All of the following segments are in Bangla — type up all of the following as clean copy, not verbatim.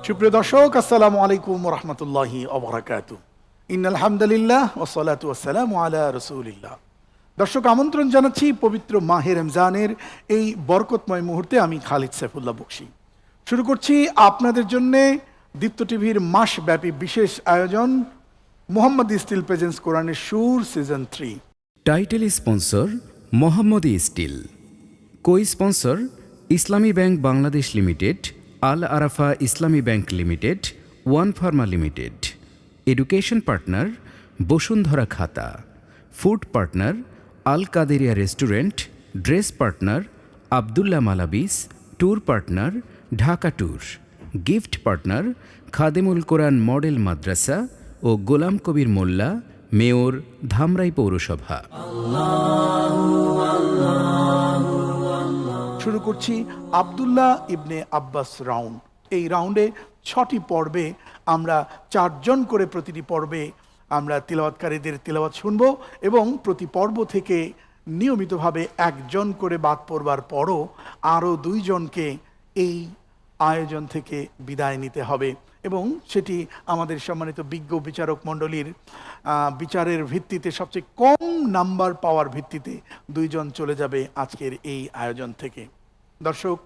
সুপ্রিয় দর্শক, আসসালামু আলাইকুম রহমতুল্লাহি ওবারাকাতু। ইন্নাল হামদুলিল্লাহ ওয়াসসালাতু ওয়াসসালামু আলা রাসূলিল্লাহ। দর্শক, আমন্ত্রণ জানাচ্ছি পবিত্র মাহে রমজানের এই বরকতময় মুহূর্তে। আমি খালিদ সাইফুল্লাহ বকশী শুরু করছি আপনাদের জন্য দীপ্ত টিভির মাসব্যাপী বিশেষ আয়োজন মুহাম্মদী স্টিল প্রেজেন্স কোরআনের সুর season 3। Title sponsor Mohammadi steel, co sponsor Islami bank Bangladesh limited, Al Arafa Islami bank limited, one pharma limited. Education partner Bashundhara Khata, food partner Al Kaderia restaurant, dress partner Abdullah Malabis, tour partner Dhaka tour, gift partner Khademul Quran model Madrasa ও গোলাম কবির মোল্লা, মেয়র ধামরাই পৌরসভা। শুরু করছি আবদুল্লাহ ইবনে আব্বাস রাউন্ড। এই রাউন্ডে 6টি পর্বে আমরা 4 জন করে প্রতিটি পর্বে আমরা তিলাওয়াতকারীদের তিলাওয়াত শুনবো এবং প্রতি পর্ব থেকে নিয়মিতভাবে 1 জন করে বাদ পড়বার পরও আরও 2 জনকে এই আয়োজন থেকে বিদায় নিতে হবে এবং সেটি আমাদের সম্মানিত বিজ্ঞ বিচারক মণ্ডলীর বিচারের ভিত্তিতে সবচেয়ে কম নাম্বার পাওয়ার ভিত্তিতে 2 জন চলে যাবে আজকের এই আয়োজন থেকে। দর্শক,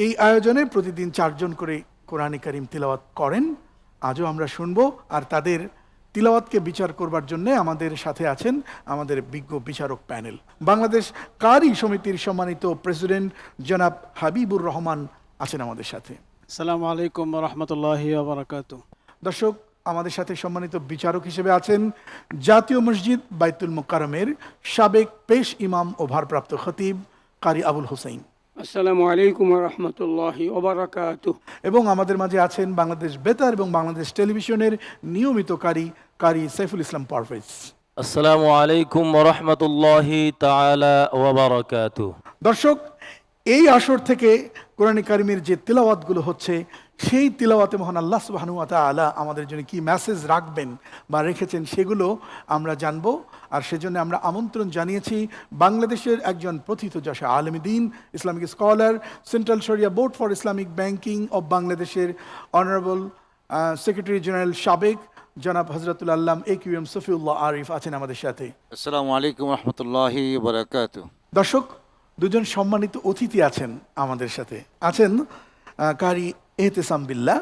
এই আয়োজনে প্রতিদিন 4 জন করে কোরআনে কারিম তিলাওয়াত করেন। আজও আমরা শুনবো, আর তাদের তিলাওয়াতকে বিচার করবার জন্য আমাদের সাথে আছেন আমাদের বিজ্ঞ বিচারক প্যানেল। বাংলাদেশ কারি সমিতির সম্মানিত প্রেসিডেন্ট জনাব হাবিবুর রহমান আছেন আমাদের সাথে। আসসালামু আলাইকুম ওয়া রাহমাতুল্লাহি ওয়া বারাকাতুহু। দর্শক, আমাদের সাথে সম্মানিত বিচারক হিসেবে আছেন জাতীয় মসজিদ বাইতুল মুকাররমের সাবেক পেশ ইমাম ও ভারপ্রাপ্ত খতিব কারি আবুল হোসেন। আসসালামু আলাইকুম ওয়া রাহমাতুল্লাহি ওয়া বারাকাতুহু। এবং আমাদের মাঝে আছেন বাংলাদেশ বেতার এবং বাংলাদেশ টেলিভিশনের নিয়মিত কারি সাইফুল ইসলাম পারভেজ। আসসালামু আলাইকুম ওয়া রাহমাতুল্লাহি তাআলা ওয়া বারাকাতুহু। দর্শক, এই আসর থেকে কোরআনে কারিমের যে তিলাওয়াতগুলো হচ্ছে সেই তিলাওয়াতে মহান আল্লাহ সুবহানাহু ওয়া তাআলা আমাদের জন্য কি মেসেজ রাখবেন বা রেখেছেন সেগুলো আমরা জানব। আর সেজন্য আমরা আমন্ত্রণ জানিয়েছি বাংলাদেশের একজন প্রথিতযশা আলেম দ্বীন, ইসলামিক স্কলার, সেন্ট্রাল শরিয়া board for Islamic banking of বাংলাদেশের অনারেবল সেক্রেটারি জেনারেল সাবেক জনাব হযরতুল আল্লাম AQM সফিউল্লাহ আরিফ আছেন আমাদের সাথে। আসসালামু আলাইকুম রহমতুল্লাহি ওয়া বারাকাতুহু। দর্শক, 2 জন সম্মানিত অতিথি আছেন আমাদের সাথে। আছেন কারি এহতেসাম বিল্লাহ,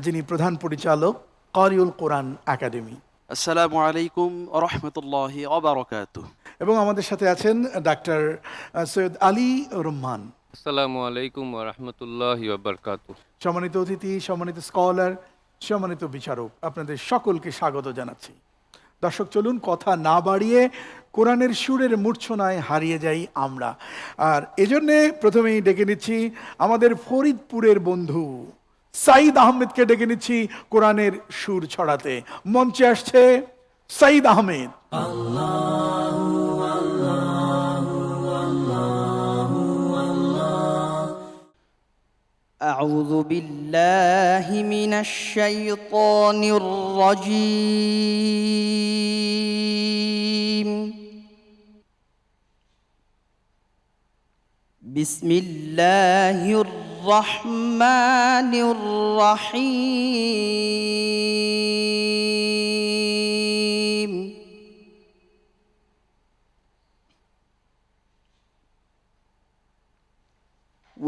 যিনি প্রধান পরিচালক কারিউল কোরআন একাডেমি। আসসালামু আলাইকুম ওয়া রাহমাতুল্লাহি ওয়া বারাকাতুহু। এবং আমাদের সাথে আছেন ডাক্তার সৈয়দ আলী রহমান। আসসালামু আলাইকুম ওয়া রাহমাতুল্লাহি ওয়া বারাকাতুহু। সম্মানিত অতিথি, সম্মানিত স্কলার, সম্মানিত বিচারক, আপনাদের সকলকে স্বাগত জানাচ্ছি। দর্শক, চলুন কথা না বাড়িয়ে কোরআনের সুরের মূর্ছনায় হারিয়ে যাই আমরা। আর এজন্যে প্রথমেই ডেকে নিচ্ছি আমাদের ফরিদপুরের বন্ধু সাইদ আহমেদকে ডেকে নিচ্ছি কোরআনের সুর ছড়াতে। মঞ্চে আসছে সাইদ আহমেদ। أعوذ بالله من الشيطان الرجيم. بسم الله الرحمن الرحيم.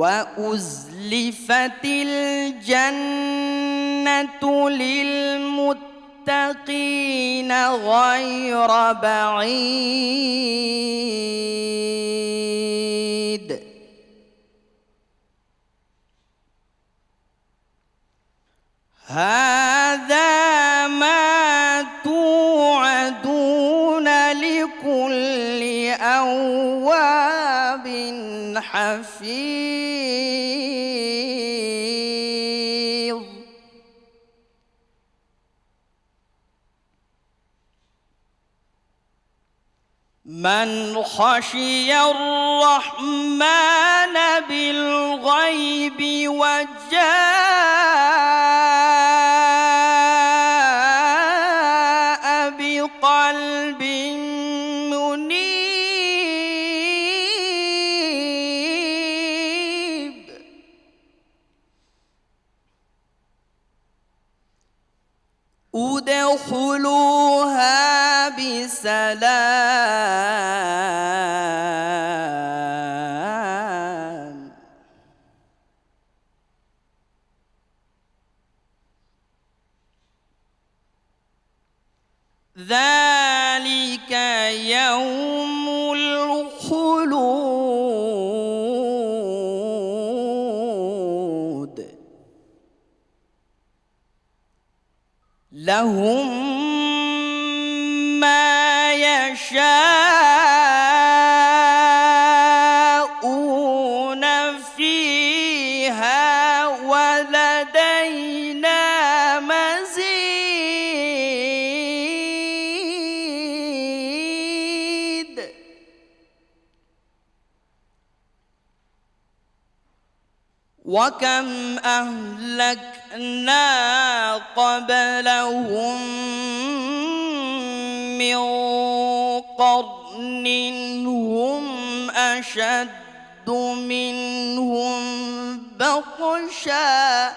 وأزلفت الجنة للمتقين غير بعيد. هذا ما توعدون لكل أواب حفيظ. من خشي الرحمن بالغيب وجاء بقلب منيب. ادخلوها بسلام ذلك يوم الخلود لهم ما يشاءون فيها ولدينا مزيد وكم أهلكنا قبلهم من قرن هم أشد منهم بطشا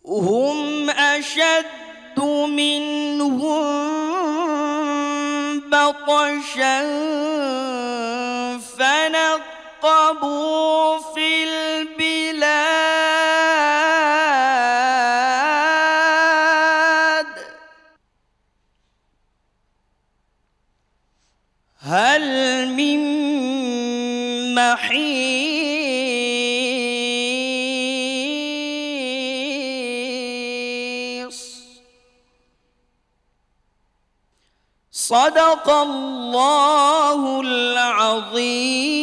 هم أشد منهم بطشا فنقبوا في البلاد هل من محيص صدق الله العظيم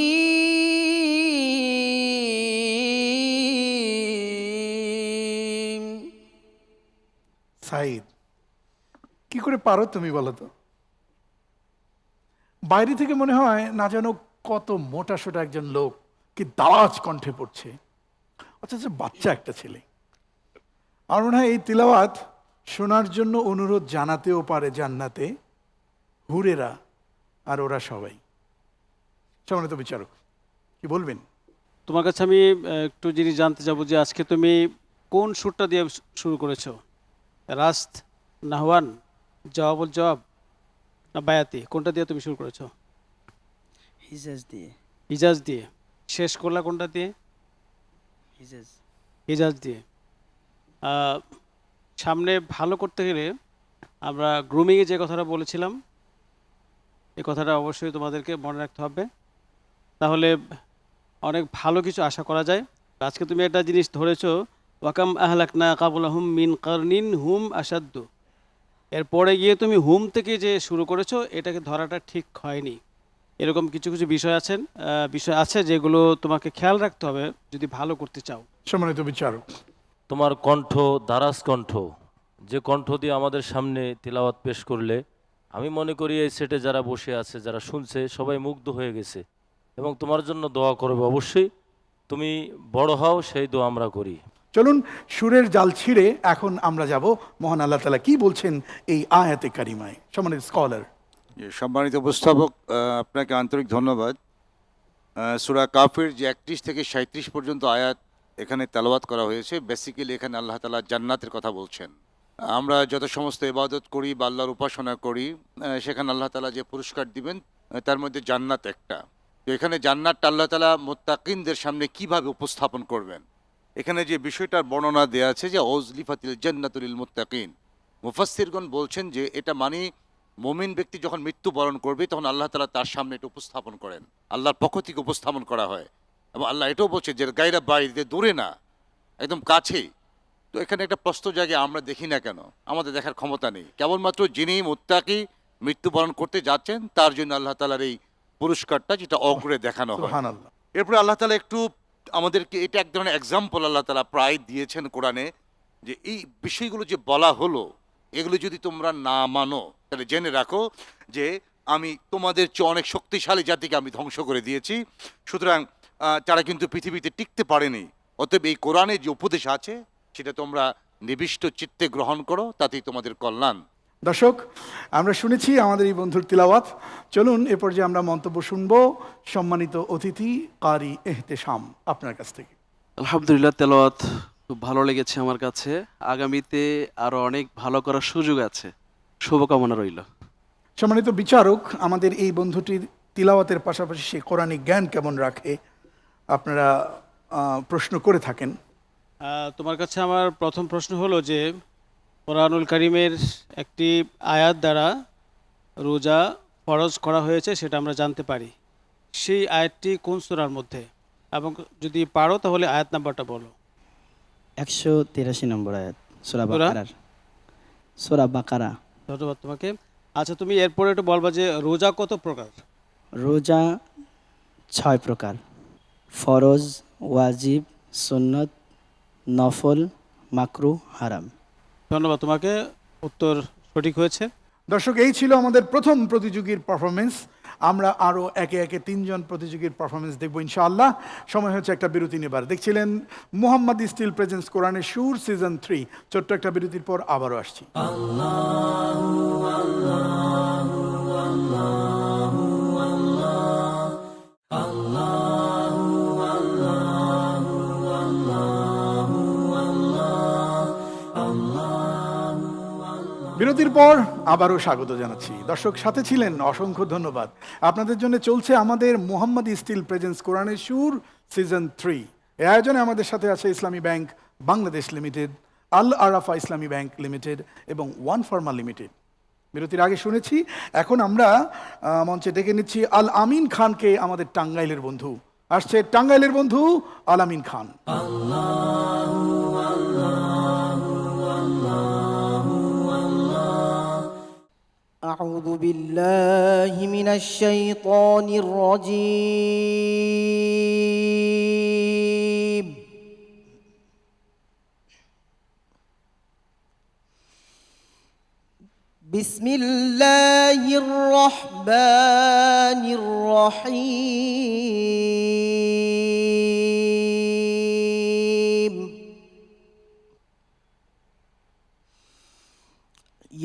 সাইদ, কি করে পারো তুমি বলো তো? বাইরে থেকে মনে হয় না জানো কত মোটা সোটা একজন লোক, কি দারাজ কণ্ঠে পড়ছে, অথচ বাচ্চা একটা ছেলে। আমার মনে হয় এই তিলাওয়াত শোনার জন্য অনুরোধ জানাতেও পারে জান্নাতে হুরেরা আর ওরা সবাই। সম্মানিত বিচারক, কি বলবেন? তোমার কাছে আমি একটু জিনিস জানতে চাবো যে আজকে তুমি কোন সুরটা দিয়ে শুরু করেছো? রাস্ত, নাহওয়ান, জবাবুল জবাব না বায়াতি, কোনটা দিয়ে তুমি শুরু করেছো? হিজাজ দিয়ে হিজাজ দিয়ে। শেষ করলা কোনটা দিয়ে? হিজাজ হিজাজ দিয়ে। সামনে ভালো করতে গেলে আমরা গ্রুমিংয়ে যে কথাটা বলেছিলাম এই কথাটা অবশ্যই তোমাদেরকে মনে রাখতে হবে, তাহলে অনেক ভালো কিছু আশা করা যায়। আজকে তুমি একটা জিনিস ধরেছো, ওয়াকাম আহলাকনা কাবলাহুম মিন কারনিন হুম আসাদ্দু, এরপরে গিয়ে তুমি হুম থেকে যে শুরু করেছো এটাকে ধরাটা ঠিক হয়নি। এরকম কিছু কিছু বিষয় আছে যেগুলো তোমাকে খেয়াল রাখতে হবে যদি ভালো করতে চাও। সম্মানিত বিচারক, তোমার কণ্ঠ দারাজ কণ্ঠ, যে কণ্ঠ দিয়ে আমাদের সামনে তিলাওয়াত পেশ করলে আমি মনে করি এই সেটে যারা বসে আছে, যারা শুনছে, সবাই মুগ্ধ হয়ে গেছে এবং তোমার জন্য দোয়া করবে। অবশ্যই তুমি বড় হও, সেই দোয়া আমরা করি। চলুন সুরের জাল ছিঁড়ে এখন আমরা যাব মহান আল্লাহ তাআলা কি বলছেন এই আয়াতে কারিমায়। সম্মানিত স্কলার, সম্মানিত উপস্থাপক, আপনাকে আন্তরিক ধন্যবাদ। সূরা কাফের যে 31 থেকে 37 পর্যন্ত আয়াত এখানে তেলাওয়াত করা হয়েছে, বেসিক্যালি এখানে আল্লাহ তাআলা জান্নাতের কথা বলছেন। আমরা যত সমস্ত ইবাদত করি বা আল্লাহর উপাসনা করি, সেখানে আল্লাহ তাআলা যে পুরস্কার দিবেন তার মধ্যে জান্নাত একটা। তো এখানে জান্নাতটা আল্লাহ তাআলা মুত্তাকিনদের সামনে কিভাবে উপস্থাপন করবেন, এখানে যে বিষয়টার বর্ণনা দেওয়া আছে যে ওজলিফাতিল জান্নাতুল লিল মুত্তাকিন, মুফাসসিরগণ বলছেন যে এটা মানে মুমিন ব্যক্তি যখন মৃত্যুবরণ করবে তখন আল্লাহ তাআলা তার সামনে এটা উপস্থাপন করেন, আল্লাহর পক্ষ থেকে উপস্থাপন করা হয়। এবং আল্লাহ এটাও বলছে যে গায়রা বাইরে, দূরে না, একদম কাছেই। তো এখানে একটা প্রশ্ন জায়গায় আমরা দেখি না কেন, আমাদের দেখার ক্ষমতা নেই। কেবলমাত্র যিনি মুত্তাকি মৃত্যুবরণ করতে যাচ্ছেন তার জন্য আল্লাহ তাআলার এই পুরস্কারটা, যেটা অগ্রে দেখানো হয়। সুবহানাল্লাহ। এরপরে আল্লাহ তাআলা একটু আমাদেরকে এটা এক ধরনের এক্সাম্পল আল্লাহ তাআলা প্রায় দিয়েছেন কোরআনে, যে এই বিষয়গুলো যে বলা হলো এগুলো যদি তোমরা না মানো তাহলে জেনে রাখো যে আমি তোমাদের চেয়ে অনেক শক্তিশালী জাতিকে আমি ধ্বংস করে দিয়েছি। সুতরাং তারা কিন্তু পৃথিবীতে টিকতে পারেনি। অতএব এই কোরআনে যে উপদেশ আছে সেটা তোমরা নিবিষ্ট চিত্তে গ্রহণ করো, তাতেই তোমাদের কল্যাণ। দর্শক, আমরা শুনেছি আমাদের এই বন্ধুর তিলাওয়াত। চলুন এ পর্যায়ে আমরা মন্তব্য শুনবো সম্মানিত অতিথি কারি এহতেশাম আপনার কাছ থেকে। আলহামদুলিল্লাহ, তেলাওয়াত খুব ভালো লেগেছে আমার কাছে। আগামীতে আরো অনেক ভালো করার সুযোগ আছে। শুভকামনা রইল। সম্মানিত বিচারক, আমাদের এই বন্ধুটির তিলাওয়াতের পাশাপাশি সে কোরআনিক জ্ঞান কেমন রাখে আপনারা প্রশ্ন করে থাকেন। তোমার কাছে আমার প্রথম প্রশ্ন হলো যে কোরআনুল কারীমের একটি আয়াত দ্বারা রোজা ফরজ করা হয়েছে সেটা আমরা জানতে পারি। সেই আয়াতটি কোন সূরার মধ্যে, এবং যদি পারো তাহলে আয়াত নাম্বারটা বলো। 183 নম্বর আয়াত সূরা সূরা? বাকারার। সূরা বাকারা। ধন্যবাদ তোমাকে। আচ্ছা, তুমি এরপরে একটু বলবা যে রোজা কত প্রকার? রোজা 6 প্রকার: ফরজ, ওয়াজিব, সুন্নত, নফল, মাকরু, হারাম। ধন্যবাদ তোমাকে, উত্তর সঠিক হয়েছে। দর্শক, এই ছিল আমাদের প্রথম প্রতিযোগীর পারফরমেন্স। আমরা আরও একে একে 3 জন প্রতিযোগীর পারফরমেন্স দেখবো ইনশাআল্লাহ। সময় হচ্ছে একটা বিরতি নেবার। দেখছিলেন মোহাম্মদ স্টিল প্রেজেন্স কোরআনের সুর সিজন 3। ছোট্ট একটা বিরতির পর আবারও আসছি। বিরতির পর আবারও স্বাগত জানাচ্ছি। দর্শক, সাথে ছিলেন, অসংখ্য ধন্যবাদ। আপনাদের জন্য চলছে আমাদের মোহাম্মদ স্টিল প্রেজেন্স কোরআনের সুর সিজন 3। এই আয়োজনে আমাদের সাথে আছে ইসলামী bank Bangladesh limited, Al Arafa Islami bank limited এবং ওয়ান ফার্মা লিমিটেড। বিরতির আগে শুনেছি, এখন আমরা মঞ্চে ডেকে নিচ্ছি আল আমিন খানকে, আমাদের টাঙ্গাইলের বন্ধু। আসছে টাঙ্গাইলের বন্ধু আল আমিন খান। أعوذ بالله من الشيطان الرجيم. بسم الله الرحمن الرحيم.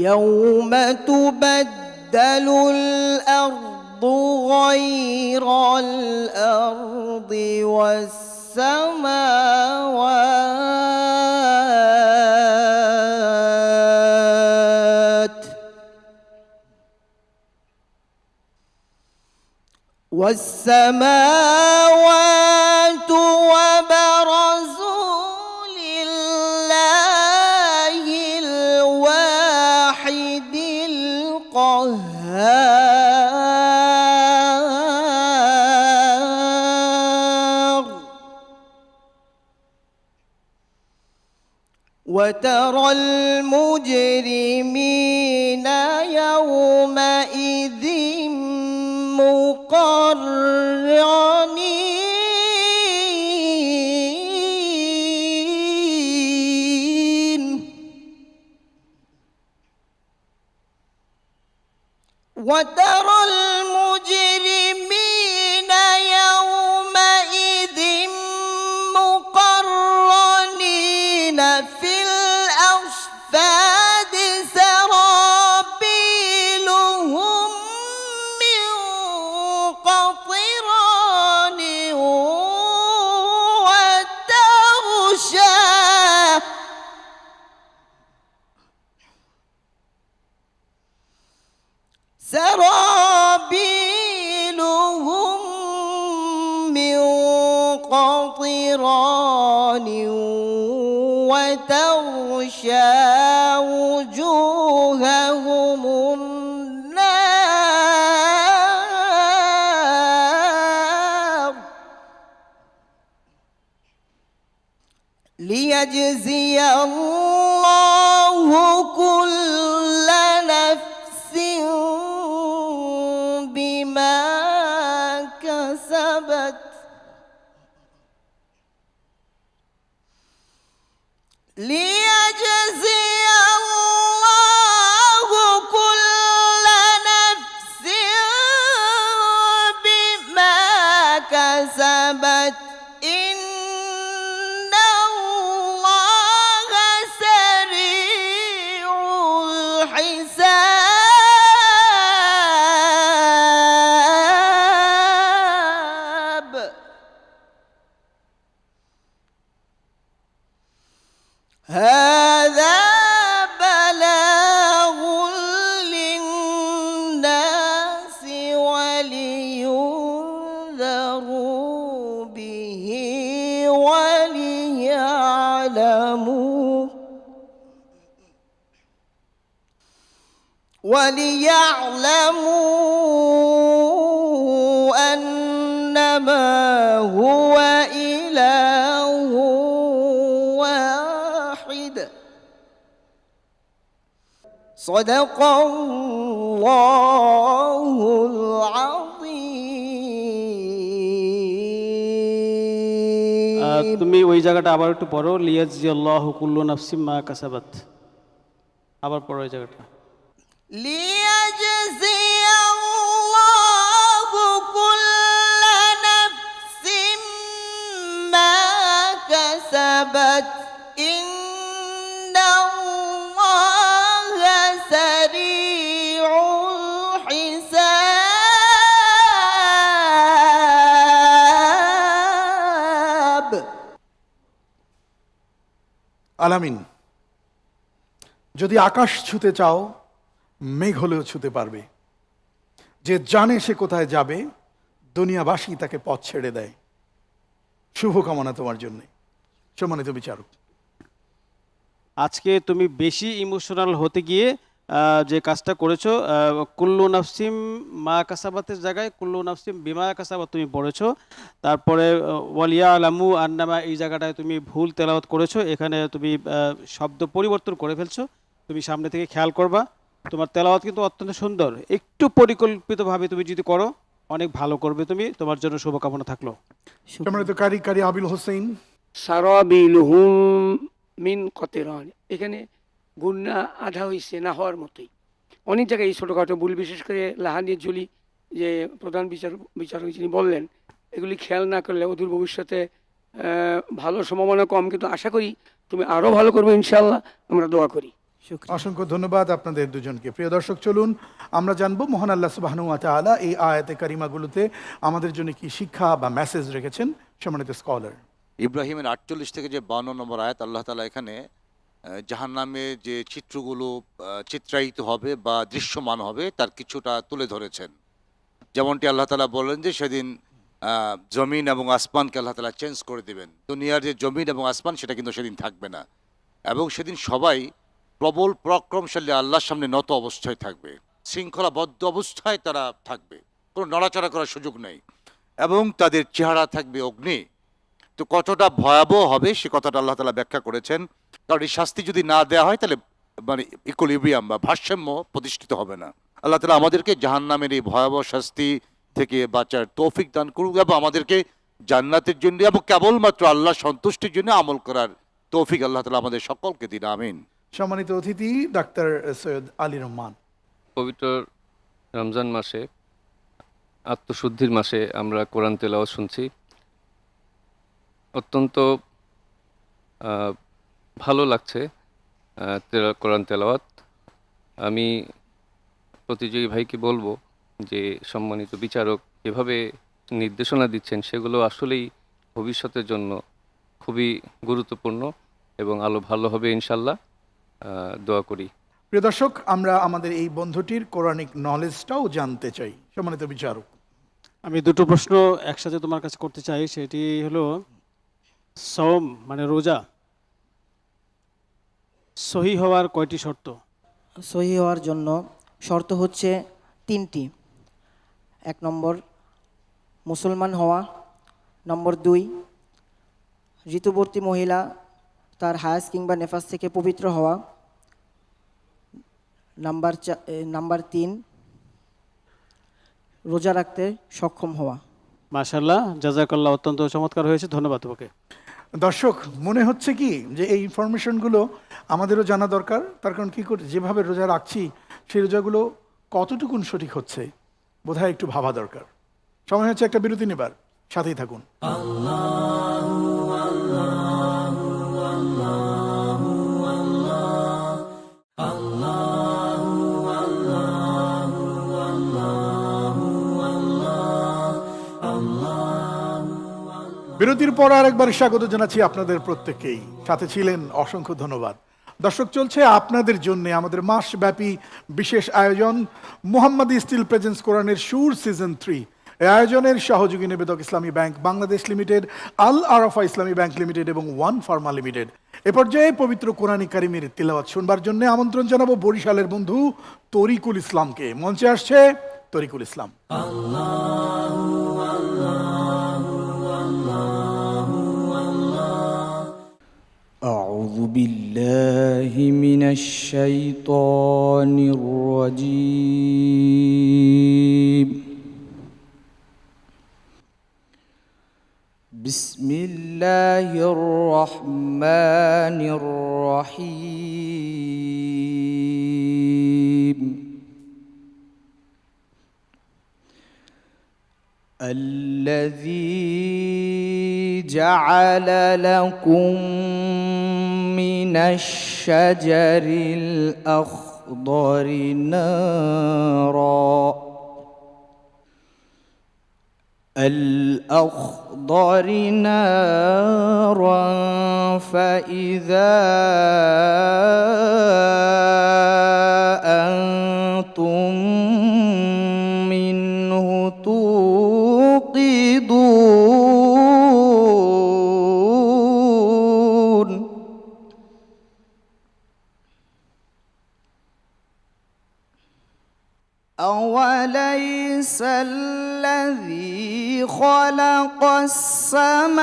يوم تبدل الأرض غير الأرض والسماوات وبرزوا لله الواحد القهار. وترى المجرمين يومئذ مقرنين. وترى المجرمين يومئذ مقرنين في الأصفاد سرابيلهم من قطران وتغشى سرابيلهم من قطران وتغشى وجوههم النار. ليجزي الله كل نفس بما كسبت. ليجزي الله كل نفس بما كسبت. إن الله سريع الحساب. وليعلموا أنما هو إله واحد صدق الله العظيم তুমি ওই জায়গাটা আবার একটু পড়ো, লিয়াজজিয়াল্লাহু কুল্লু নাফসিম মা কাসাবাত। আবার পড়ো ওই জায়গাটা। ليجزي الله كل نفس ما كسبت إن الله سريع الحساب আলামিন। যদি আকাশ ছুতে চাও, মেঘ হলেও ছুতে পারবে। যে জানে সে কোথায় যাবে, দুনিয়াবাসী তাকে পথ ছেড়ে দেয়। শুভকামনা তোমার জন্য, সম্মানিত বিচারক। আজকে তুমি বেশি ইমোশনাল হতে গিয়ে যে কাজটা করেছো, কুল্লু নাফসিম মা কাসাবাতের জায়গায় কুল্লু নাফসিম বিমা কাসাবাত তুমি পড়েছো। তারপরে ওয়ালিয়া আলামু আন্নামা এই জায়গাটায় তুমি ভুল তেলাওয়াত করেছো, এখানে তুমি শব্দ পরিবর্তন করে ফেলছো। তুমি সামনে থেকে খেয়াল করবা, তোমার তেলাওয়াত কিন্তু অত্যন্ত সুন্দর। একটু পরিকল্পিতভাবে তুমি যদি করো অনেক ভালো করবে তুমি, তোমার জন্য শুভকামনা থাকলো। সম্মানিত কারি আবিল হোসেন। সারাবিলহুম মিন কতেরান, এখানে গুন্না আধা হয়েছে না হওয়ার মতোই। অনেক জায়গায় এই ছোটোখাটো ভুল, বিশেষ করে লাহানির ঝুলি যে প্রধান বিচারক যিনি বললেন, এগুলি খেয়াল না করলে অদূর ভবিষ্যতে ভালো সম্ভাবনা কম, কিন্তু আশা করি তুমি আরও ভালো করবে ইনশাআল্লাহ, আমরা দোয়া করি। অসংখ্য ধন্যবাদ আপনাদের দুজনকে। প্রিয় দর্শক, চলুন আমরা জানবো মহান আল্লাহ সুবহানাহু ওয়া তাআলা এই আয়াতে কারিমাগুলোতে আমাদের জন্য কি শিক্ষা বা মেসেজ রেখেছেন। সম্মানিত স্কলার। ইব্রাহিমের 48 থেকে যে 52 নম্বর আয়াত, আল্লাহ তাআলা এখানে জাহান্নামে যে চিত্রগুলো চিত্রায়িত হবে বা দৃশ্যমান হবে তার কিছুটা তুলে ধরেছেন। যেমনটি আল্লাহ তাআলা বলেন যে সেদিন জমিন এবং আসমানকে আল্লাহ তাআলা চেঞ্জ করে দেবেন। দুনিয়ার যে জমিন এবং আসমান সেটা কিন্তু সেদিন থাকবে না, এবং সেদিন সবাই প্রবল পরাক্রমশালী আল্লাহর সামনে নত অবস্থায় থাকবে, শৃঙ্খলাবদ্ধ অবস্থায় তারা থাকবে, কোনো নড়াচড়া করার সুযোগ নেই, এবং তাদের চেহারা থাকবে অগ্নি। তো কতটা ভয়াবহ হবে সে কথাটা আল্লাহ তাআলা ব্যাখ্যা করেছেন। কারণ এই শাস্তি যদি না দেওয়া হয় তাহলে মানে ইকুইলিব্রিয়াম বা ভারসাম্য প্রতিষ্ঠিত হবে না। আল্লাহ তাআলা আমাদেরকে জাহান্নামের এই ভয়াবহ শাস্তি থেকে বাঁচার তৌফিক দান করুক, এবং আমাদেরকে জান্নাতের জন্য এবং কেবলমাত্র আল্লাহ সন্তুষ্টির জন্য আমল করার তৌফিক আল্লাহ তাআলা আমাদের সকলকে দিন, আমিন। সম্মানিত অতিথি ডাক্তার সৈয়দ আলী রহমান। পবিত্র রমজান মাসে, আত্মশুদ্ধির মাসে আমরা কোরআন তেলাওয়াত শুনছি। অত্যন্ত ভালো লাগছে কোরআন তেলাওয়াত। আমি প্রতিযোগী ভাইকে বলবো যে সম্মানিত বিচারক যেভাবে নির্দেশনা দিচ্ছেন সেগুলো আসলেই ভবিষ্যতের জন্য খুবই গুরুত্বপূর্ণ এবং আলো ভালো হবে ইনশাল্লাহ, দোয়া করি। প্রিয় দর্শক, আমরা আমাদের এই বন্ধুটির কোরআনিক নলেজটাও জানতে চাই। সম্মানিত বিচারক, আমি দুটো প্রশ্ন একসাথে তোমার কাছে করতে চাই। সেটি হলো, সওম মানে রোজা সহি হওয়ার কয়টি শর্ত? সহি হওয়ার জন্য শর্ত হচ্ছে 3টি। 1 নম্বর মুসলমান হওয়া, নম্বর 2 ঋতুবর্তী মহিলা তার হায়াস কিংবা নেফাস থেকে পবিত্র হওয়া, নাম্বার 3 রোজা রাখতে সক্ষম হওয়া। মাশাআল্লাহ, জাযাকাল্লাহ, অত্যন্ত চমৎকার হয়েছে, ধন্যবাদ তোমাকে। দর্শক, মনে হচ্ছে কি যে এই ইনফরমেশনগুলো আমাদেরও জানা দরকার। তার কারণ কি করে যেভাবে রোজা রাখছি সেই রোজাগুলো কতটুকুন সঠিক হচ্ছে বোধহয় একটু ভাবা দরকার। সময় হচ্ছে একটা বিরতি নেবার, সাথেই থাকুন। বিরতির পর আরেকবার স্বাগত জানাচ্ছি আপনাদের প্রত্যেককেই। সাথে ছিলেন, অসংখ্য ধন্যবাদ। দর্শক, চলছে আপনাদের জন্য আমাদের মাসব্যাপী বিশেষ আয়োজন মোহাম্মদী স্টিল প্রেজেন্স কোরআনের সুর সিজন 3, এই আয়োজনের সহযোগী নিবেদক ইসলামী bank Bangladesh limited, Al Arafa Islami bank limited এবং ওয়ান ফার্মা লিমিটেড। এ পর্যায়ে পবিত্র কোরআনী কারিমের তিলাওয়াত শুনবার জন্য আমন্ত্রণ জানাবো বরিশালের বন্ধু তরিকুল ইসলামকে। মঞ্চে আসছে তরিকুল ইসলাম। أعوذ بالله من الشيطان الرجيم. بسم الله الرحمن الرحيم. الذي جعل لكم من الشجر الأخضر نارا فإذا أنتم منه توقدون. أوليس الذي خلق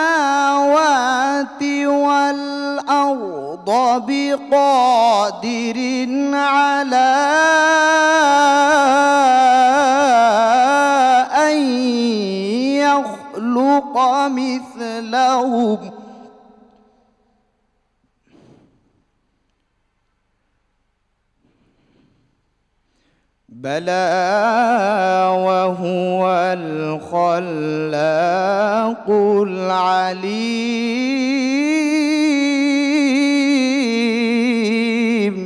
السماوات والأرض بقادر على أن يخلق مثلهم بلى وهو الخلاق العليم.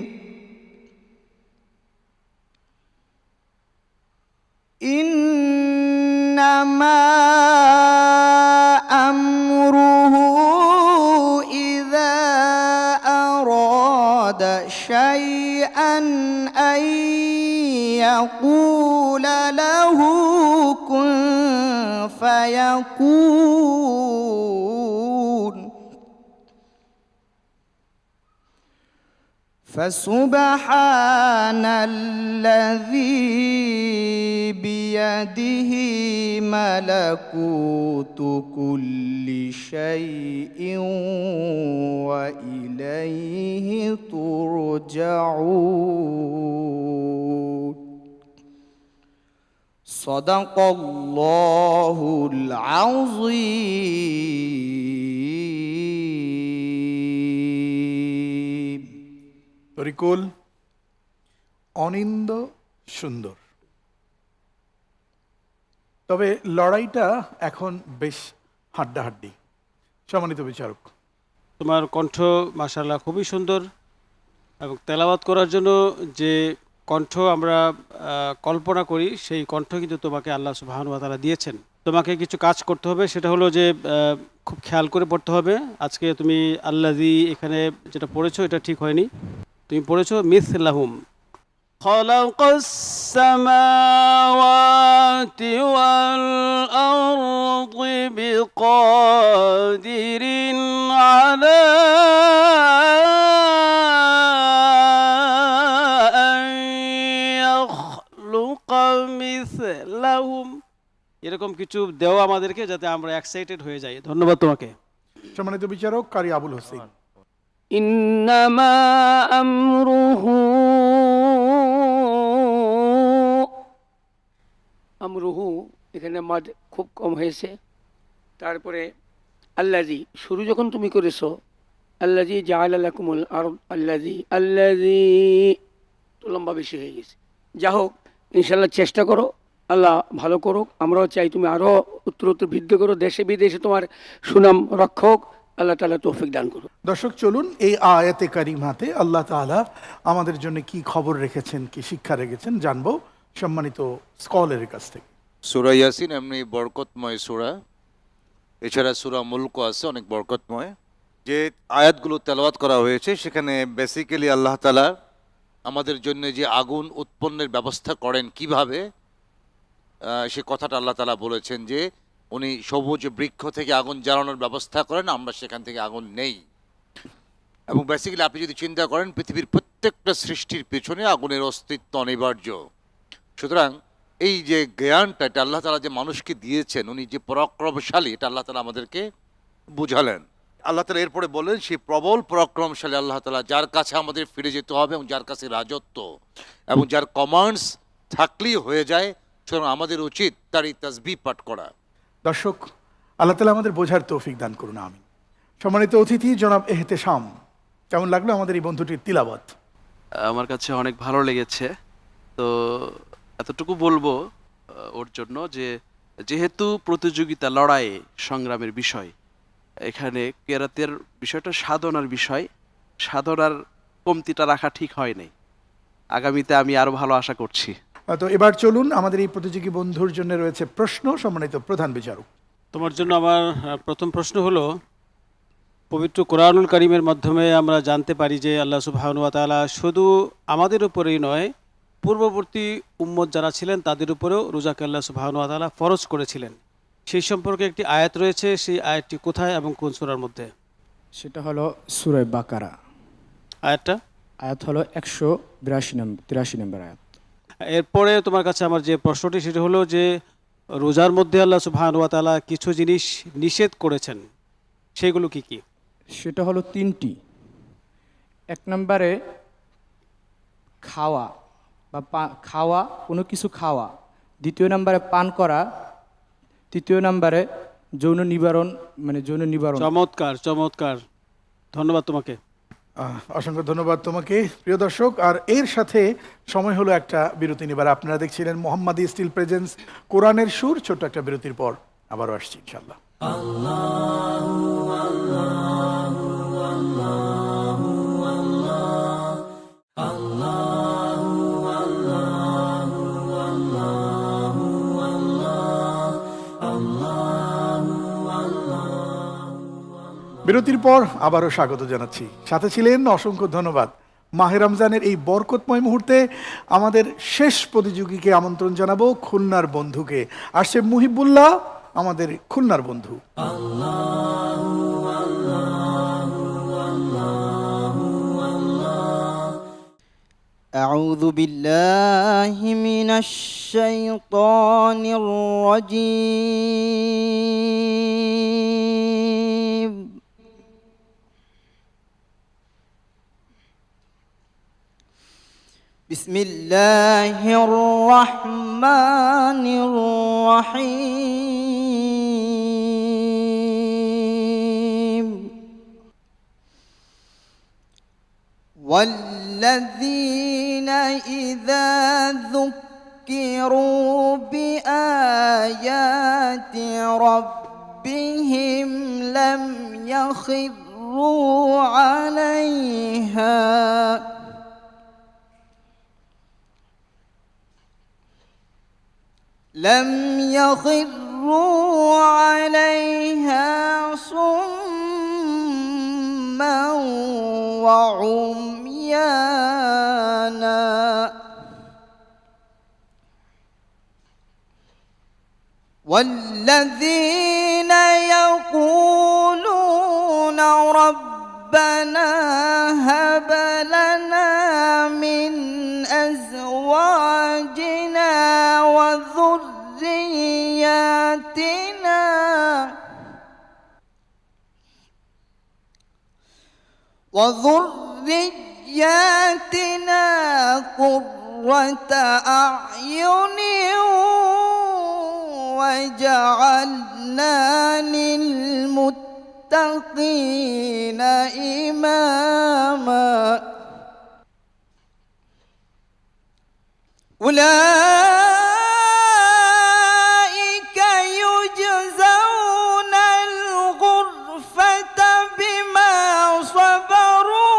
إنما أمره إذا أراد شيئا أن يقول له كن فيكون. فسبحان الذي بيده ملكوت كل شيء وإليه ترجعون. صدق الله العظيم. তরিকুল অনিন্দ সুন্দর, তবে লড়াইটা এখন বেশ হাড্ডাহাড্ডি। সম্মানিত বিচারক, তোমার কণ্ঠ মাশাআল্লাহ খুবই সুন্দর, এবং তেলাওয়াত করার জন্য যে কণ্ঠ আমরা কল্পনা করি সেই কণ্ঠ কিন্তু তোমাকে আল্লাহ সুবহানাহু ওয়া তাআলা দিয়েছেন। তোমাকে কিছু কাজ করতে হবে, সেটা হলো যে খুব খেয়াল করে পড়তে হবে। আজকে তুমি আল্লাযী এখানে যেটা পড়েছো এটা ঠিক হয়নি, তুমি পড়েছো মিসলাহুম। খালাকাস সামাওয়াতি ওয়াল আরদি বিকাদিরিন আলা মিসলাহুম। এরকম কিছু দেওয়া আমাদেরকে, যাতে আমরা এক্সাইটেড হয়ে যাই। ধন্যবাদ তোমাকে। সম্মানিত বিচারক কারি আবুল হোসেন। ইন্নামা আমরুহু আমরুহু এখানে মাদ খুব কম হয়েছে। তারপরে আল্লাজি শুরু যখন তুমি করেছো, আল্লাজি জাআলা লাকুমুল আরদ, আল্লাজি তো লম্বা বেশি হয়ে গেছে। যা হোক, ইনশাল্লাহ চেষ্টা করো, আল্লাহ ভালো করুক। আমরাও চাই তুমি আরও উত্তরোত্তর বৃদ্ধি করো, দেশে বিদেশে তোমার সুনাম রক্ষক আল্লাহ তাআলা তৌফিক দান করুন। দর্শক চলুন এই আয়াতে কারিমাতে আল্লাহ তাআলা আমাদের জন্য কি খবর রেখেছেন, কি শিক্ষা রেখেছেন জানবো সম্মানিত স্কলারের কাছ থেকে। সূরা ইয়াসিন এমনি বরকতময় সূরা, এছাড়া সূরা মুলক আছে অনেক বরকতময়। যে আয়াতগুলো তেলাওয়াত করা হয়েছে সেখানে বেসিক্যালি আল্লাহ তাআলা আমাদের জন্য যে আগুন উৎপন্নের ব্যবস্থা করেন কিভাবে, সে কথাটা আল্লাহ তাআলা বলেছেন যে উনি সবুজ বৃক্ষ থেকে আগুন জ্বালানোর ব্যবস্থা করেন, আমরা সেখান থেকে আগুন নেই। এবং বেসিক্যালি আপনি যদি চিন্তা করেন পৃথিবীর প্রত্যেকটা সৃষ্টির পেছনে আগুনের অস্তিত্ব অনিবার্য। সুতরাং এই যে জ্ঞানটা এটা আল্লাহ তাআলা যে মানুষকে দিয়েছেন, উনি যে পরাক্রমশালী, এটা আল্লাহ তাআলা আমাদেরকে বুঝালেন। আল্লাহ তাআলা এরপরে বললেন সেই প্রবল পরাক্রমশালী আল্লাহ তাআলা যার কাছে আমাদের ফিরে যেতে হবে এবং যার কাছে রাজত্ব এবং যার কমান্ডস থাকলেই হয়ে যায়। সুতরাং আমাদের উচিত তার এই তাসবিহ পাঠ করা। দর্শক, আল্লাহ তাআলা আমাদের বোঝার তৌফিক দান করুন, আমিন। সম্মানিত অতিথি জনাব এহতেশাম, কেমন লাগলো আমাদের এই বন্ধুটির তিলাওয়াত? আমার কাছে অনেক ভালো লেগেছে। তো এতটুকু বলবো ওর জন্য যে যেহেতু প্রতিযোগিতা, লড়াই, সংগ্রামের বিষয়, এখানে কেরাতের বিষয়টা সাধনার বিষয়, সাধনার কমতিটা রাখা ঠিক হয় নাই। আগামীতে আমি আরো ভালো আশা করছি। তো এবার চলুন, আমাদের এই প্রতিযোগী বন্ধুর জন্য রয়েছে প্রশ্ন। সম্মানিত প্রধান বিচারক, তোমার জন্য আমার প্রথম প্রশ্ন হলো, পবিত্র কোরআনুল কারীমের মাধ্যমে আমরা জানতে পারি যে আল্লাহ সুবহানাহু ওয়া তাআলা শুধু আমাদের উপরেই নয়, পূর্ববর্তী উম্মত যারা ছিলেন তাদের উপরেও রোজাকে আল্লাহ সুবহানাহু ওয়া তাআলা ফরজ করেছিলেন। সেই সম্পর্কে একটি আয়াত রয়েছে, সেই আয়াতটি কোথায় এবং কোন সূরার মধ্যে? সেটা হলো সূরা বাকারা, আয়াতটা আয়াত হলো 183 নম্বর আয়াত। এরপরে তোমার কাছে আমার যে প্রশ্নটি সেটা হলো যে রোজার মধ্যে আল্লাহ সুবহানাহু ওয়া তাআলা কিছু জিনিস নিষেধ করেছেন, সেগুলো কি কি? সেটা হলো 3টি। 1 নম্বরে খাওয়া বা খাওয়া, কোনো কিছু খাওয়া। 2য় নম্বরে পান করা। 3য় নম্বরে যৌন নিবারণ, মানে যৌন নিবারণ। চমৎকার, চমৎকার, ধন্যবাদ তোমাকে। অসংখ্য ধন্যবাদ তোমাকে। প্রিয় দর্শক, আর এর সাথে সময় হলো একটা বিরতি নেবার। আপনারা দেখছিলেন মোহাম্মদী স্টিল প্রেজেন্স কোরআনের সুর। ছোট্ট একটা বিরতির পর আবারও আসছি ইনশাআল্লাহ। বিরতির পর আবারও স্বাগত জানাচ্ছি। সাথে ছিলেন, অসংখ্য ধন্যবাদ। মাহে রমজানের এই বরকতময় মুহূর্তে আমাদের শেষ প্রতিযোগীকে আমন্ত্রণ জানাবো, খুলনার বন্ধুকে। আসছে মুহিবুল্লাহ, আমাদের খুলনার বন্ধু। أعوذ بالله من الشيطان الرجيم. بسم الله الرحمن الرحيم. والذين إذا ذكروا بآيات ربهم لم يخروا عليها صما وعميانا. والذين يقولون ربنا هب لنا من أزواجنا وذرياتنا قرة أعين وجعلنا للمتقين إماما. أولئك يجزون الغرفة بما صبروا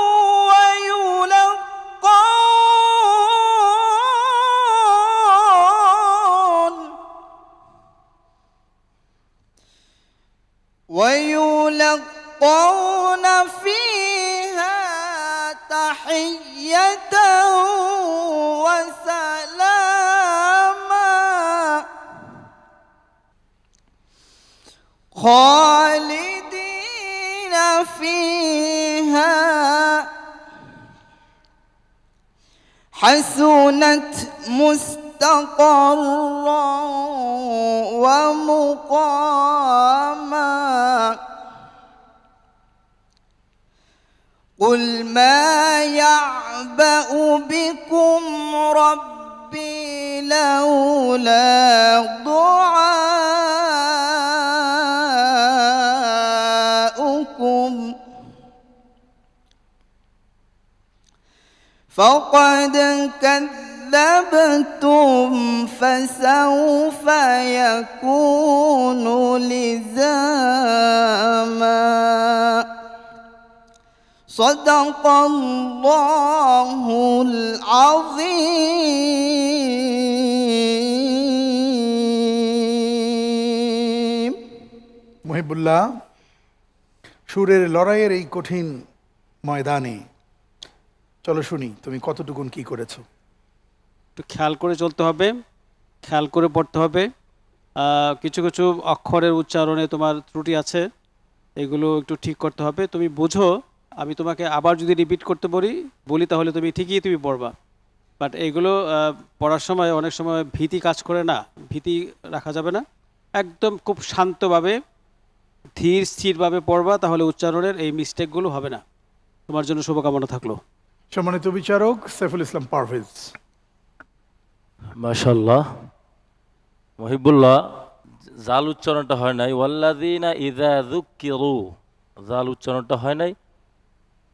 ويلقون فيها تحية وسلاما. خالدين فيها حسنت مستقرا ومقاما قل ما يعبأ بكم ربي لولا دعاؤكم فقد كذبتم فسوف يكون لزاما صدق الله العظيم মহিবুল্লাহ, সুরের লড়াইয়ের এই কঠিন ময়দানে চলো শুনি তুমি কতটুকুন কি করেছো। একটু খেয়াল করে চলতে হবে, খেয়াল করে পড়তে হবে। কিছু কিছু অক্ষরের উচ্চারণে তোমার ত্রুটি আছে, এগুলো একটু ঠিক করতে হবে। তুমি বুঝো, আমি তোমাকে আবার যদি রিপিট করতে বলি তাহলে তুমি ঠিকই তুমি পড়বা। বাট এগুলো পড়ার সময় অনেক সময় ভীতি কাজ করে না, ভীতি রাখা যাবে না। একদম খুব শান্তভাবে ধীর স্থিরভাবে পড়বা, তাহলে উচ্চারণের এই মিস্টেকগুলো হবে না। তোমার জন্য শুভকামনা থাকলো। সম্মানিত বিচারক সাইফুল ইসলাম পারভেজ। মাশাল্লাহ, মহিবুল্লাহ, জাল উচ্চারণটা হয় নাই। ওয়াল্লাযীনা ইযা যুক্কিরু, জাল উচ্চারণটা হয় নাই।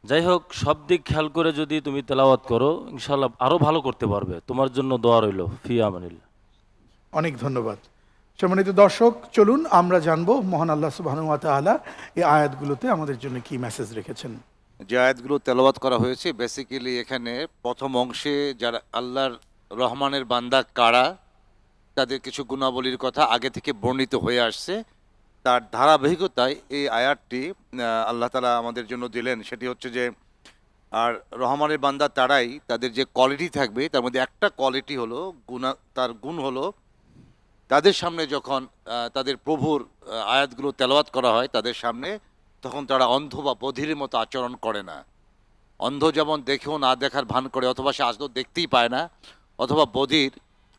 যাই হোক, সব দিক খেয়াল করে যদি তুমি তেলাওয়াত করো ইনশাআল্লাহ আরো ভালো করতে পারবে। তোমার জন্য দোয়া রইল। ফি আমানিল্লাহ। অনেক ধন্যবাদ। সম্মানিত দর্শক, চলুন আমরা জানবো মহান আল্লাহ সুবহানাহু ওয়া তাআলা এই আয়াতগুলোতে আমাদের জন্য কি মেসেজ রেখেছেন। যে আয়াতগুলো তেলাওয়াত করা হয়েছে, বেসিক্যালি এখানে প্রথম অংশে যারা আল্লাহর রহমানের বান্দা কারা, তাদের কিছু গুণাবলীর কথা আগে থেকে বর্ণিত হয়ে আসছে। তার ধারাবাহিকতায় এই আয়াতটি আল্লাহ তাআলা আমাদের জন্য দিলেন। সেটি হচ্ছে যে, আর রহমানের বান্দা তারাই, তাদের যে কোয়ালিটি থাকবে তার মধ্যে একটা কোয়ালিটি হলো তার গুণ হলো তাদের সামনে যখন তাদের প্রভুর আয়াতগুলো তেলাওয়াত করা হয় তাদের সামনে, তখন তারা অন্ধ বা বধিরের মতো আচরণ করে না। অন্ধ যেমন দেখেও না দেখার ভান করে, অথবা সে আদৌ দেখতেই পায় না, অথবা বধির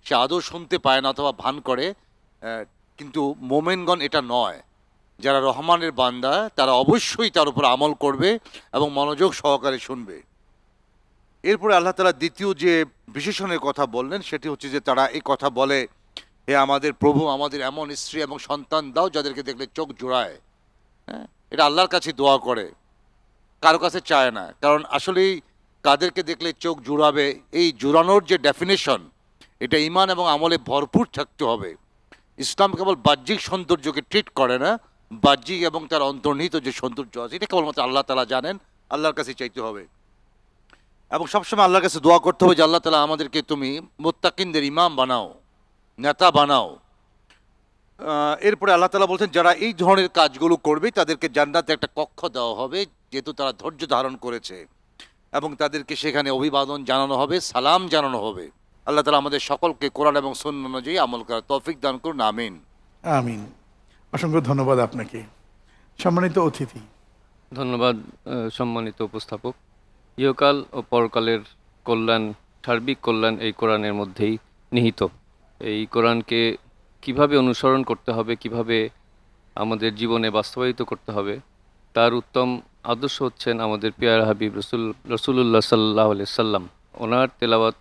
সে আদৌ শুনতে পায় না অথবা ভান করে, কিন্তু মোমেনগণ এটা নয়। যারা রহমানের বান্দা তারা অবশ্যই তার উপর আমল করবে এবং মনোযোগ সহকারে শুনবে। এরপরে আল্লাহ তাআলা দ্বিতীয় যে বিশেষণের কথা বললেন সেটি হচ্ছে যে, তারা এই কথা বলে, হে আমাদের প্রভু, আমাদের এমন স্ত্রী এবং সন্তান দাও যাদেরকে দেখলে চোখ জোড়ায়। হ্যাঁ, এটা আল্লাহর কাছে দোয়া করে, কারো কাছে চায় না। কারণ আসলেই কাদেরকে দেখলে চোখ জুড়াবে, এই জুড়ানোর যে ডেফিনেশন, এটা ঈমান এবং আমলে ভরপুর থাকতে হবে। ইসলাম কেবল বাহ্যিক সৌন্দর্যকে ট্রিট করে না, বাহ্যিক এবং তার অন্তর্নিহিত যে সৌন্দর্য আছে এটা কেবলমাত্র আল্লাহ তাআলা জানেন, আল্লাহর কাছে চাইতে হবে। এবং সবসময় আল্লাহর কাছে দোয়া করতে হবে যে, আল্লাহ তাআলা আমাদেরকে তুমি মুত্তাকিনদের ইমাম বানাও, নেতা বানাও। এরপরে আল্লাহ তাআলা বলছেন, যারা এই ধরনের কাজগুলো করবে তাদেরকে জান্নাতে একটা কক্ষ দেওয়া হবে, যেহেতু তারা ধৈর্য ধারণ করেছে, এবং তাদেরকে সেখানে অভিবাদন জানানো হবে, সালাম জানানো হবে। আল্লাহ তাআলা আমাদের সকলকে কোরআন এবং সুন্নাহ অনুযায়ী আমল করার তৌফিক দান করুন। আমিন আমিন। অসংখ্য ধন্যবাদ আপনাকে। সম্মানিত অতিথি। ধন্যবাদ সম্মানিত উপস্থাপক। ইহকাল ও পরকালের কল্যাণ, সার্বিক কল্যাণ এই কোরআনের মধ্যেই নিহিত। এই কোরআনকে কিভাবে অনুসরণ করতে হবে, কিভাবে আমাদের জীবনে বাস্তবায়িত করতে হবে, তার উত্তম আদর্শ হচ্ছেন আমাদের পিয়ারা হাবিব রসুলুল্লাহ সাল্লাল্লাহু আলাইহি সাল্লাম। ওনার তেলাওয়াত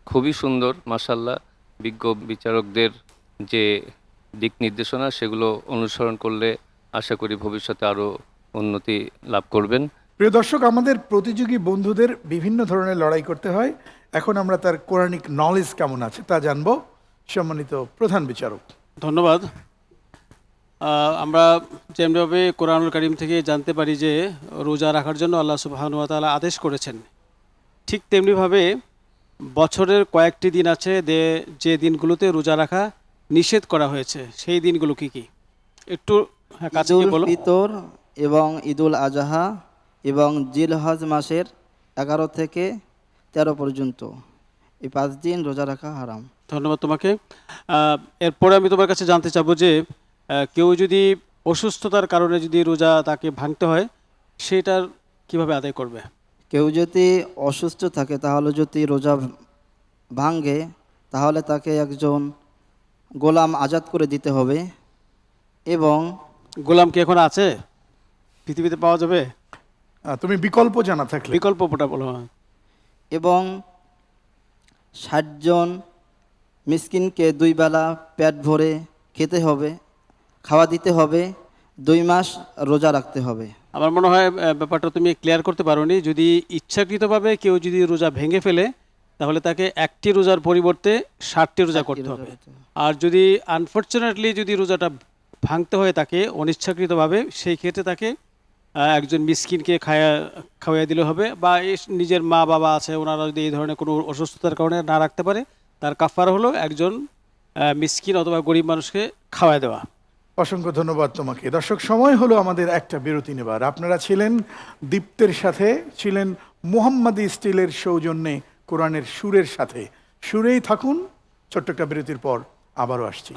খুবই সুন্দর, মাশাআল্লাহ। বিজ্ঞ বিচারকদের যে দিক নির্দেশনা সেগুলো অনুসরণ করলে আশা করি ভবিষ্যতে আরও উন্নতি লাভ করবেন। প্রিয় দর্শক, আমাদের প্রতিযোগী বন্ধুদের বিভিন্ন ধরনের লড়াই করতে হয়। এখন আমরা তার কোরআনিক নলেজ কেমন আছে তা জানবো। সম্মানিত প্রধান বিচারক। ধন্যবাদ। আমরা যেমনিভাবে কোরআনুল কারীম থেকে জানতে পারি যে রোজা রাখার জন্য আল্লাহ সুবহানাহু ওয়া তাআলা আদেশ করেছেন, ঠিক তেমনিভাবে বছরের কয়েকটি দিন আছে যে দিনগুলোতে রোজা রাখা নিষেধ করা হয়েছে। সেই দিনগুলো কি কি একটু কাছে ঈদুল বলো। ফিতর এবং ঈদুল আজহা এবং জিলহজ মাসের 11 থেকে 13 পর্যন্ত এই 5 দিন রোজা রাখা হারাম। ধন্যবাদ তোমাকে। এরপরে আমি তোমার কাছে জানতে চাবো যে কেউ যদি অসুস্থতার কারণে যদি রোজা তাকে ভাঙতে হয়, সেটার কিভাবে আদায় করবে? কেউ যদি অসুস্থ থাকে তাহলে যদি রোজা ভাঙে তাহলে তাকে একজন গোলাম আজাদ করে দিতে হবে এবং গোলাম কি এখন আছে, পৃথিবীতে পাওয়া যাবে? তুমি বিকল্প জানা থাকলে বিকল্পটা বলো। এবং 60 জন মিসকিনকে 2 বেলা পেট ভরে খেতে হবে, খাওয়া দিতে হবে, 2 মাস রোজা রাখতে হবে। আমার মনে হয় ব্যাপারটা তুমি ক্লিয়ার করতে পারোনি। যদি ইচ্ছাকৃতভাবে কেউ যদি রোজা ভেঙে ফেলে তাহলে তাকে 1টি রোজার পরিবর্তে 60টি রোজা করতে হবে। আর যদি আনফর্চুনেটলি যদি রোজাটা ভাঙতে হয় তাকে অনিচ্ছাকৃতভাবে, সেই ক্ষেত্রে তাকে একজন মিসকিনকে খাওয়াইয়া দিলে হবে, বা নিজের মা বাবা আছে ওনারা যদি এই ধরনের কোনো অসুস্থতার কারণে না রাখতে পারে, তার কাফারা হলো একজন মিসকিন অথবা গরিব মানুষকে খাওয়াই দেওয়া। অসংখ্য ধন্যবাদ তোমাকে। দর্শক, সময় হলো আমাদের একটা বিরতি নেবার। আপনারা ছিলেন দীপ্তের সাথে, ছিলেন মোহাম্মদী স্টিলের সৌজন্যে কোরআনের সুরের সাথে। সুরেই থাকুন, ছোট্ট একটা বিরতির পর আবারও আসছি।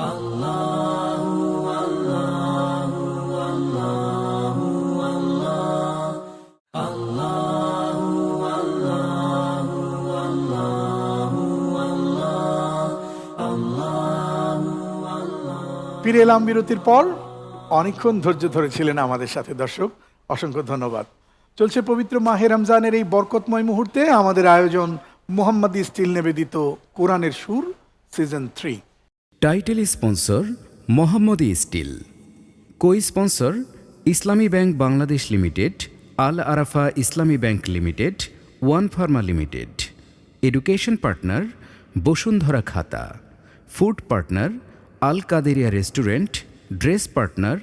ফিরে এলাম বিরতির পর। অনেকক্ষণ ধৈর্য ধরেছিলেন আমাদের সাথে দর্শক, অসংখ্য ধন্যবাদ। চলছে পবিত্র মাহে রমজানের এই বরকতময় মুহূর্তে আমাদের আয়োজন মোহাম্মদী স্টিল নিবেদিত কোরআনের সুর season 3। Title sponsor Mohammadi steel. Co sponsor Islami bank Bangladesh limited, Al Arafa Islami bank limited, one pharma limited. Education partner Bashundhara Khata. Food partner Al Kaderia restaurant. Dress partner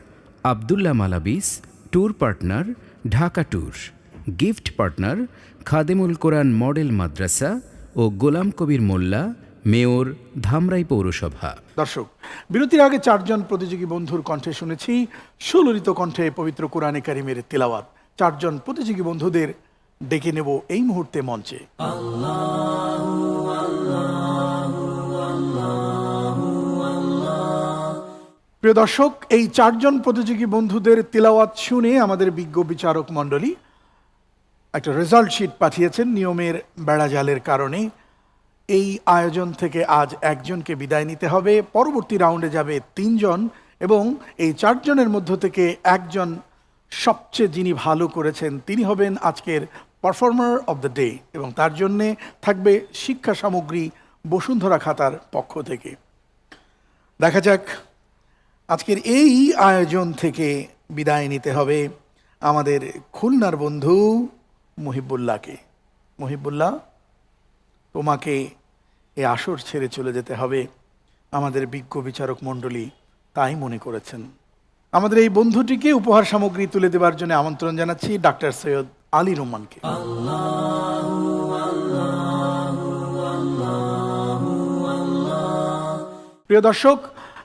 Abdullah Malabis. Tour partner Dhaka tour. Gift partner Khademul Quran model Madrasa ও গোলাম কবির মোল্লা, মেয়র, ধামরাই পৌরসভা। দর্শক, বিরতির আগে 4 জন প্রতিযোগী বন্ধুর কণ্ঠে শুনেছি সুললিত কণ্ঠে পবিত্র কোরআনে কারিমের তিলাওয়াত। 4 জন প্রতিযোগী বন্ধুদের ডেকে নেব এই মুহূর্তে মঞ্চে। প্রিয় দর্শক, এই 4 জন প্রতিযোগী বন্ধুদের তিলাওয়াত শুনে আমাদের বিজ্ঞ বিচারক মণ্ডলী একটা রেজাল্ট শিট পাঠিয়েছেন। নিয়মের বেড়াজালের কারণে এই আয়োজন থেকে আজ একজনকে বিদায় নিতে হবে। পরবর্তী রাউন্ডে যাবে 3 জন, এবং এই 4 জনের মধ্য থেকে একজন সবচেয়ে যিনি ভালো করেছেন তিনি হবেন আজকের পারফর্মার অব দ্য ডে, এবং তার জন্যে থাকবে শিক্ষা সামগ্রী বসুন্ধরা খাতার পক্ষ থেকে। দেখা যাক আজকের এই আয়োজন থেকে বিদায় নিতে হবে আমাদের খুলনার বন্ধু মুহিবুল্লাহকে। মুহিবুল্লাহ, তোমাকে এই আসর ছেড়ে চলে যেতে হবে, আমাদের বিজ্ঞ বিচারক মণ্ডলী তাই মনে করেছেন। আমাদের এই বন্ধুটিকে উপহার সামগ্রী তুলে দেওয়ার জন্য আমন্ত্রণ জানাচ্ছি ডাক্তার সৈয়দ আলী রহমানকে। প্রিয় দর্শক,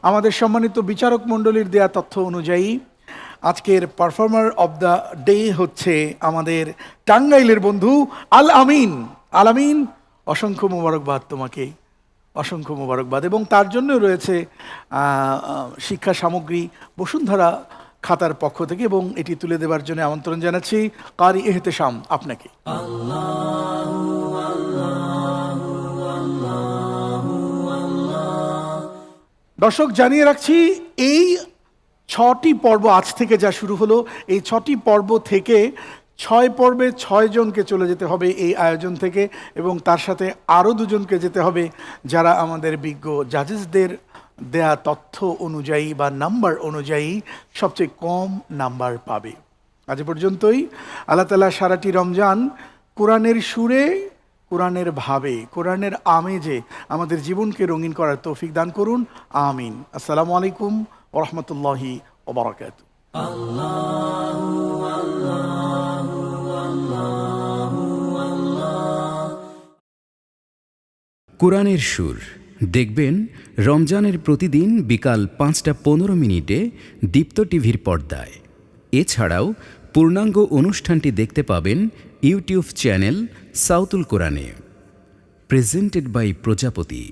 আমাদের সম্মানিত বিচারক মণ্ডলীর দেয়া তথ্য অনুযায়ী আজকের পারফর্মার অব দ্য ডে হচ্ছে আমাদের টাঙ্গাইলের বন্ধু আল আমিন। আল আমিন, অসংখ্য মোবারকবাদ তোমাকে, অসংখ্য মোবারকবাদ। এবং তার জন্য রয়েছে শিক্ষা সামগ্রী বসুন্ধরা খাতার পক্ষ থেকে, এবং এটি তুলে দেওয়ার জন্য আমন্ত্রণ জানাচ্ছি কারি এহতেশাম আপনাকে। দর্শক, জানিয়ে রাখছি এই 6টি পর্ব আজ থেকে যা শুরু হলো, এই 6টি পর্ব থেকে 6 পর্বে 6 জনকে চলে যেতে হবে এই আয়োজন থেকে, এবং তার সাথে আরও 2 জনকে যেতে হবে যারা আমাদের বিজ্ঞ জাজেসদের দেয়া তথ্য অনুযায়ী বা নাম্বার অনুযায়ী সবচেয়ে কম নাম্বার পাবে। আজ পর্যন্তই। আল্লাহ তাআলা সারাটি রমজান কোরআনের সুরে, কোরআনের ভাবে, কোরআনের আমেজে আমাদের জীবনকে রঙিন করার তৌফিক দান করুন। আমিন। আসসালামু আলাইকুম ওয়া রাহমাতুল্লাহি ওয়া বারাকাতুহু। কোরআনের সুর দেখবেন রমজানের প্রতিদিন বিকাল 5:15 দীপ্ত টিভির পর্দায়। এছাড়াও পূর্ণাঙ্গ অনুষ্ঠানটি দেখতে পাবেন ইউটিউব চ্যানেল সাউতুল কোরআনে। প্রেজেন্টেড বাই প্রজাপতি।